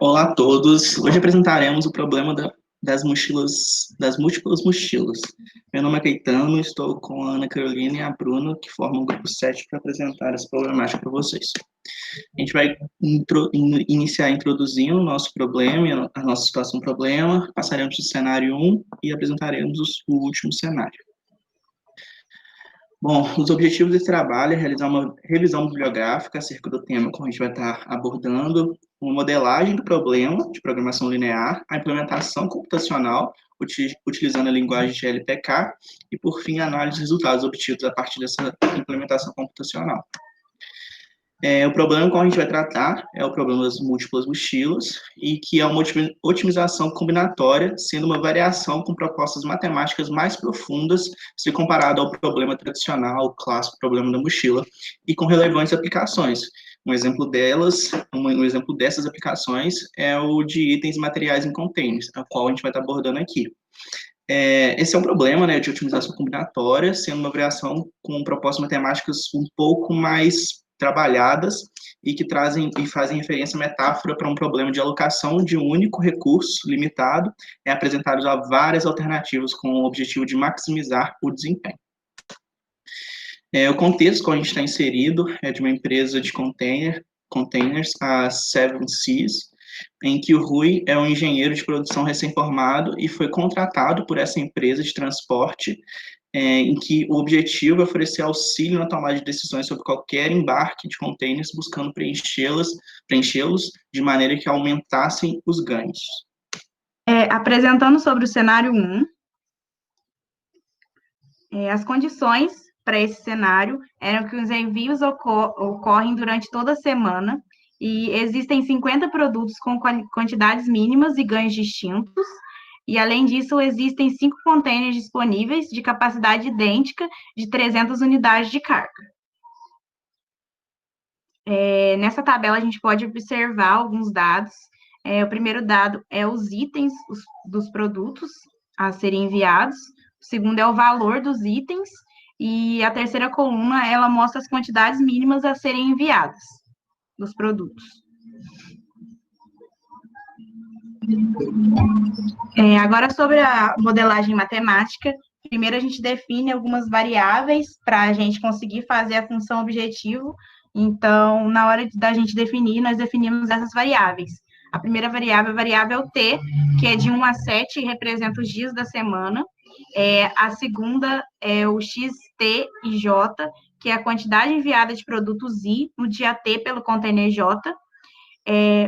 Olá a todos. Hoje apresentaremos o problema das mochilas, das múltiplas mochilas. Meu nome é Caetano, estou com a Ana Carolina e a Bruna, que formam o grupo 7 para apresentar essa problemática para vocês. A gente vai iniciar introduzindo o nosso problema, a nossa situação problema, passaremos do cenário 1 e apresentaremos o último cenário. Bom, os objetivos desse trabalho é realizar uma revisão bibliográfica acerca do tema que a gente vai estar abordando, uma modelagem do problema de programação linear, a implementação computacional, utilizando a linguagem de LPK, e, por fim, a análise dos resultados obtidos a partir dessa implementação computacional. O problema que a gente vai tratar é o problema das múltiplas mochilas, e que é uma otimização combinatória, sendo uma variação com propostas matemáticas mais profundas, se comparado ao problema tradicional, o clássico problema da mochila, e com relevantes aplicações. Um exemplo dessas aplicações é o de itens materiais em containers, a qual a gente vai estar abordando aqui. Esse é um problema, né, de otimização combinatória, sendo uma variação com propostas matemáticas um pouco mais trabalhadas e que fazem referência à metáfora para um problema de alocação de um único recurso limitado, apresentados a várias alternativas com o objetivo de maximizar o desempenho. O contexto que a gente está inserido é de uma empresa de containers, a Seven Seas, em que o Rui é um engenheiro de produção recém-formado e foi contratado por essa empresa de transporte, em que o objetivo é oferecer auxílio na tomada de decisões sobre qualquer embarque de containers, buscando preenchê-los de maneira que aumentassem os ganhos. Apresentando sobre o cenário 1, as condições para esse cenário eram que os envios ocorrem durante toda a semana e existem 50 produtos com quantidades mínimas e ganhos distintos. E, além disso, existem 5 containers disponíveis de capacidade idêntica de 300 unidades de carga. Nessa tabela, a gente pode observar alguns dados. O primeiro dado é os itens dos produtos a serem enviados. O segundo é o valor dos itens. E a terceira coluna, ela mostra as quantidades mínimas a serem enviadas dos produtos. Agora, sobre a modelagem matemática, primeiro a gente define algumas variáveis para a gente conseguir fazer a função objetivo. Então, na hora da gente definir, nós definimos essas variáveis. A primeira variável é a variável T, que é de 1 a 7 e representa os dias da semana. A segunda é o X, T e J, que é a quantidade enviada de produtos I no dia T pelo container J.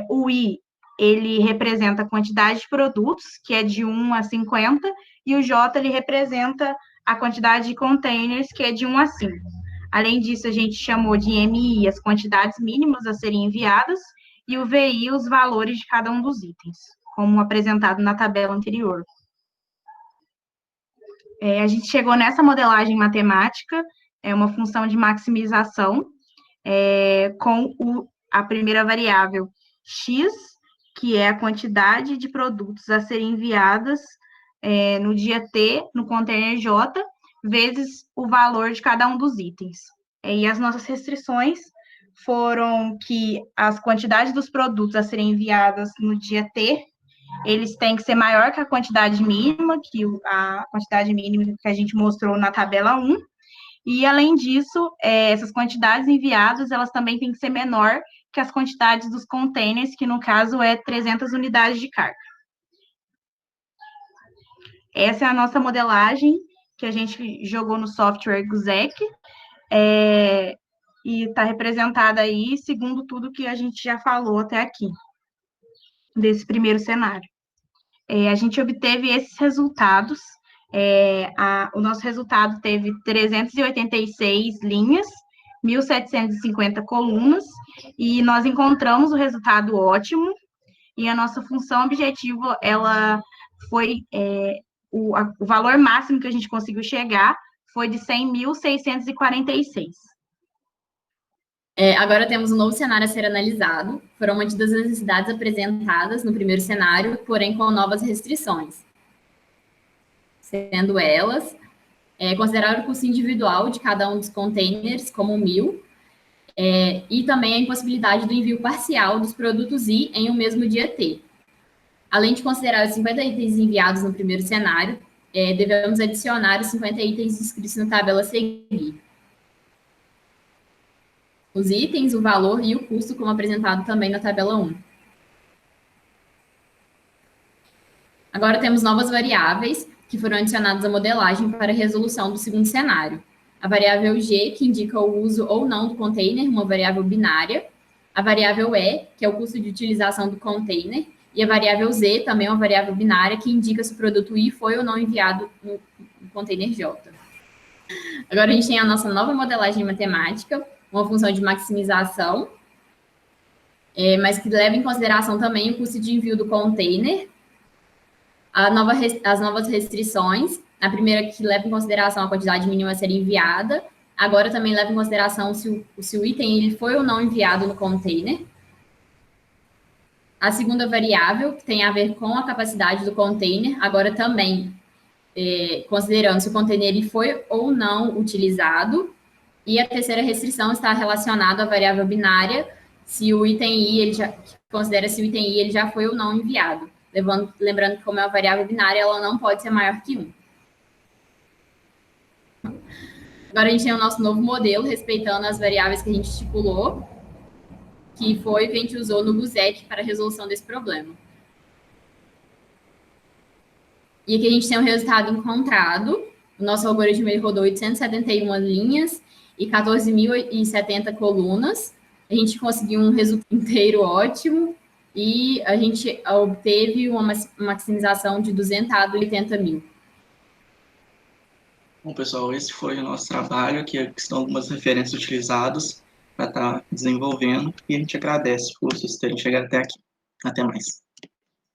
O I, ele representa a quantidade de produtos, que é de 1 a 50, e o J, ele representa a quantidade de containers, que é de 1 a 5. Além disso, a gente chamou de MI as quantidades mínimas a serem enviadas, e o VI os valores de cada um dos itens, como apresentado na tabela anterior. A gente chegou nessa modelagem matemática, uma função de maximização, com a primeira variável X, que é a quantidade de produtos a serem enviadas no dia T, no container J, vezes o valor de cada um dos itens. E as nossas restrições foram que as quantidades dos produtos a serem enviadas no dia T, eles têm que ser maior que a quantidade mínima, que a gente mostrou na tabela 1, e, além disso, essas quantidades enviadas, elas também têm que ser menor que as quantidades dos containers, que, no caso, é 300 unidades de carga. Essa é a nossa modelagem, que a gente jogou no software GUSEC, e está representada aí, segundo tudo que a gente já falou até aqui, desse primeiro cenário. A gente obteve esses resultados. O nosso resultado teve 386 linhas, 1.750 colunas, e nós encontramos o resultado ótimo, e a nossa função objetivo, ela foi, o valor máximo que a gente conseguiu chegar foi de 100.646. Agora temos um novo cenário a ser analisado. Foram mantidas as necessidades apresentadas no primeiro cenário, porém com novas restrições. Sendo elas, considerar o custo individual de cada um dos containers como 1.000, e também a impossibilidade do envio parcial dos produtos I em um mesmo dia T. Além de considerar os 50 itens enviados no primeiro cenário, devemos adicionar os 50 itens descritos na tabela a seguir. Os itens, o valor e o custo, como apresentado também na tabela 1. Agora temos novas variáveis que foram adicionadas à modelagem para a resolução do segundo cenário. A variável G, que indica o uso ou não do container, uma variável binária. A variável E, que é o custo de utilização do container. E a variável Z, também uma variável binária, que indica se o produto I foi ou não enviado no container J. Agora a gente tem a nossa nova modelagem matemática, uma função de maximização, mas que leva em consideração também o custo de envio do container, as novas restrições, a primeira que leva em consideração a quantidade mínima a ser enviada, agora também leva em consideração se o item ele foi ou não enviado no container. A segunda variável, que tem a ver com a capacidade do container, agora também considerando se o container ele foi ou não utilizado. E a terceira restrição está relacionada à variável binária, se o item I, ele já considera se o item I ele já foi ou não enviado. Lembrando que, como é uma variável binária, ela não pode ser maior que 1. Agora a gente tem o nosso novo modelo, respeitando as variáveis que a gente estipulou, que foi o que a gente usou no BUSEC para a resolução desse problema. E aqui a gente tem o resultado encontrado. O nosso algoritmo ele rodou 871 linhas e 14.070 colunas. A gente conseguiu um resultado inteiro ótimo e a gente obteve uma maximização de 280 mil. Bom, pessoal, esse foi o nosso trabalho, aqui estão algumas referências utilizadas para estar desenvolvendo, e a gente agradece por vocês terem chegado até aqui. Até mais.